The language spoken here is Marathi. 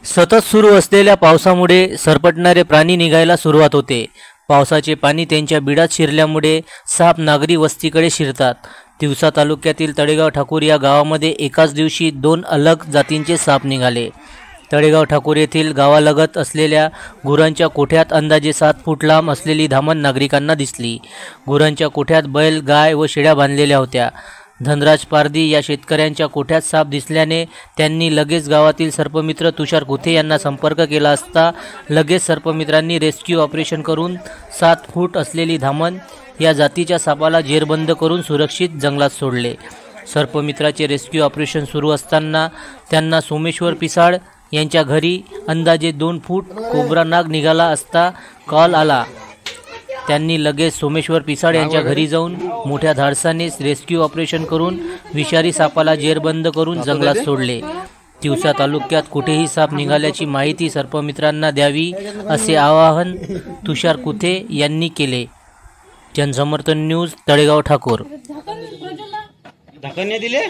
सतत सुरू असलेल्या पावसामुळे सरपटणारे प्राणी निघायला सुरुवात होते. पावसाचे पाणी त्यांच्या बिडात शिरल्यामुळे साप नागरी वस्तीकडे शिरतात. तिवसा तालुक्यातील तळेगाव ठाकूर या गावामध्ये एकाच दिवशी 2 अलग जातींचे साप निघाले. तळेगाव ठाकूर येथील गावालगत असलेल्या गुरांच्या कोठ्यात अंदाजे 7 फूट लांब असलेली धामण नागरिकांना दिसली. गुरांच्या कोठ्यात बैल, गाय व शेळ्या बांधलेल्या होत्या. धनराज पारधी या शेतकऱ्यांच्या कोठ्यात साप दिसल्याने त्यांनी लगेच गावातील सर्पमित्र तुषार कुथे यांना संपर्क केला असता लगेच सर्पमित्रांनी रेस्क्यू ऑपरेशन करून 7 फूट असलेली धामण या जातीच्या सापाला जेरबंद करून सुरक्षित जंगलात सोडले. सर्पमित्राचे रेस्क्यू ऑपरेशन सुरू असताना त्यांना सोमेश्वर पिसाळ यांच्या घरी अंदाजे 2 फूट कोब्रा नाग निघाला असता कॉल आला. त्यांनी लगेच सोमेश्वर पिसाळ यांच्या घरी जाऊन मोठ्या धाडसाने रेस्क्यू ऑपरेशन करून विषारी सापाला जेरबंद करून जंगलात सोडले. तिवसा तालुक्यात कुठेही साप निघाल्याची माहिती सर्पमित्रांना द्यावी असे आवाहन तुषार कुथे यांनी केले. जनसमर्थन न्यूज, तळेगाव ठाकूर. दिले